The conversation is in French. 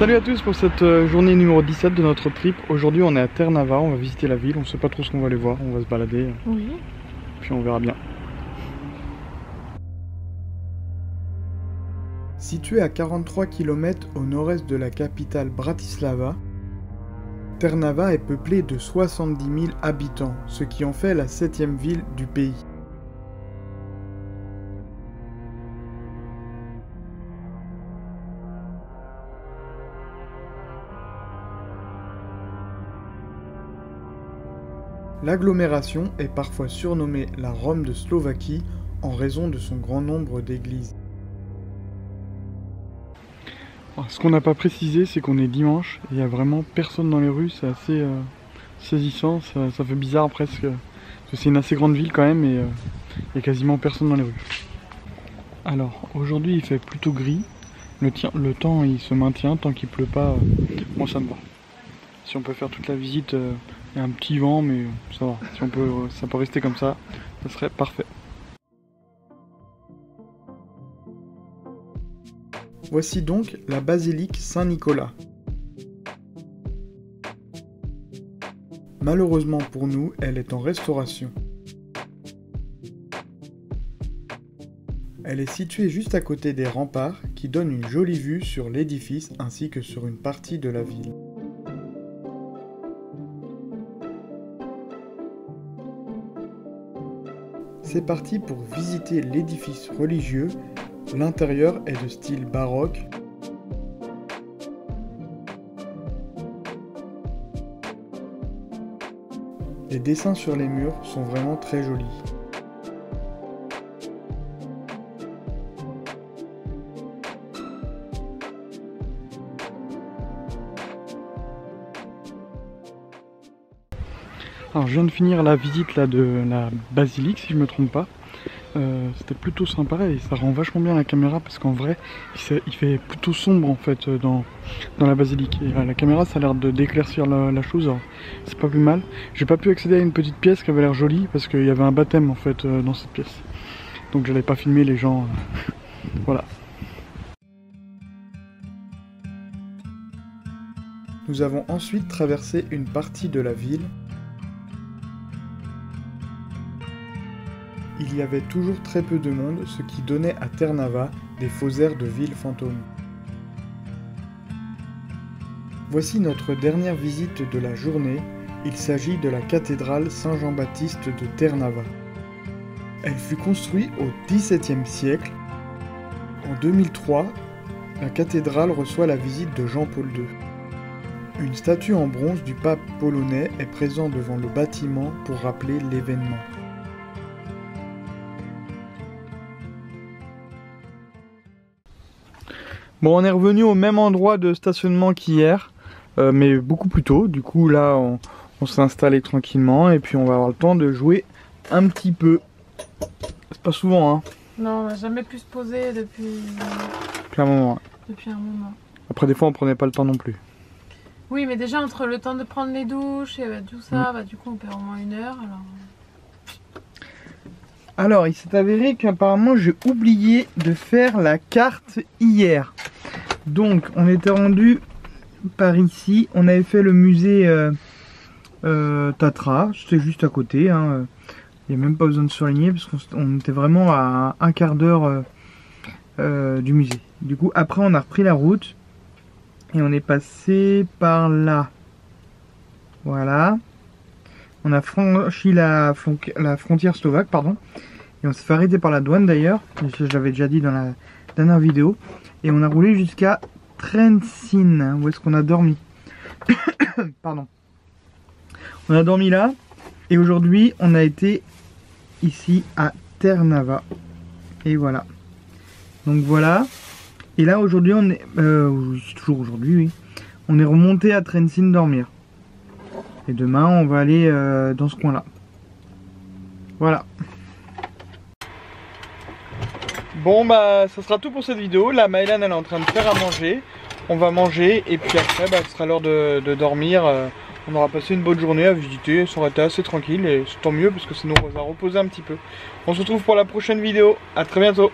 Salut à tous pour cette journée numéro 17 de notre trip. Aujourd'hui on est à Ternava, on va visiter la ville, on sait pas trop ce qu'on va aller voir, on va se balader. Oui. Puis on verra bien. Situé à 43 km au nord-est de la capitale Bratislava, Ternava est peuplée de 70 000 habitants, ce qui en fait la 7e ville du pays. L'agglomération est parfois surnommée la Rome de Slovaquie en raison de son grand nombre d'églises. Ce qu'on n'a pas précisé, c'est qu'on est dimanche et il n'y a vraiment personne dans les rues, c'est assez saisissant, ça fait bizarre presque. Parce que c'est une assez grande ville quand même et il n'y a quasiment personne dans les rues. Alors aujourd'hui il fait plutôt gris, le temps il se maintient, tant qu'il pleut pas, moi ça me va. Si on peut faire toute la visite, il y a un petit vent mais ça va, si ça peut rester comme ça serait parfait. Voici donc la basilique Saint-Nicolas. Malheureusement pour nous, elle est en restauration. Elle est située juste à côté des remparts qui donnent une jolie vue sur l'édifice ainsi que sur une partie de la ville. C'est parti pour visiter l'édifice religieux. L'intérieur est de style baroque. Les dessins sur les murs sont vraiment très jolis. Alors je viens de finir la visite là, de la basilique si je me trompe pas. C'était plutôt sympa et ça rend vachement bien la caméra parce qu'en vrai il fait plutôt sombre en fait dans la basilique et la caméra ça a l'air d'éclaircir la chose, c'est pas plus mal. J'ai pas pu accéder à une petite pièce qui avait l'air jolie parce qu'il y avait un baptême en fait dans cette pièce, donc j'allais pas filmer les gens. Voilà. Nous avons ensuite traversé une partie de la ville. Il y avait toujours très peu de monde, ce qui donnait à Ternava des faux airs de ville fantôme. Voici notre dernière visite de la journée, il s'agit de la cathédrale Saint-Jean-Baptiste de Ternava. Elle fut construite au XVIIe siècle. En 2003, la cathédrale reçoit la visite de Jean-Paul II. Une statue en bronze du pape polonais est présente devant le bâtiment pour rappeler l'événement. Bon, on est revenu au même endroit de stationnement qu'hier, mais beaucoup plus tôt. Du coup, là, on s'est installé tranquillement et puis on va avoir le temps de jouer un petit peu. C'est pas souvent, hein. Non, on n'a jamais pu se poser depuis un moment. Depuis un moment. Après, des fois, on prenait pas le temps non plus. Oui, mais déjà, entre le temps de prendre les douches et tout ça, du coup, on perd au moins 1 heure. Alors, il s'est avéré qu'apparemment, j'ai oublié de faire la carte hier. Donc, on était rendu par ici. On avait fait le musée Tatra. C'était juste à côté. Hein. Il n'y a même pas besoin de surligner parce qu'on était vraiment à un quart d'heure du musée. Du coup, après, on a repris la route. Et on est passé par là. Voilà. On a franchi la frontière slovaque, pardon. Et on s'est fait arrêter par la douane d'ailleurs. Je l'avais déjà dit dans la dernière vidéo. Et on a roulé jusqu'à Trenčín, où est-ce qu'on a dormi. Pardon. On a dormi là. Et aujourd'hui, on a été ici à Ternava. Et voilà. Donc voilà. Et là, aujourd'hui, on est... c'est toujours aujourd'hui, oui. On est remonté à Trenčín dormir. Et demain, on va aller dans ce coin-là. Voilà. Bon, bah, ça sera tout pour cette vidéo. Là, Maëlan, elle est en train de faire à manger. On va manger et puis après, ce sera l'heure de dormir. On aura passé une bonne journée à visiter. Ça aurait été assez tranquille et c'est tant mieux parce que ça nous a reposé un petit peu. On se retrouve pour la prochaine vidéo. À très bientôt.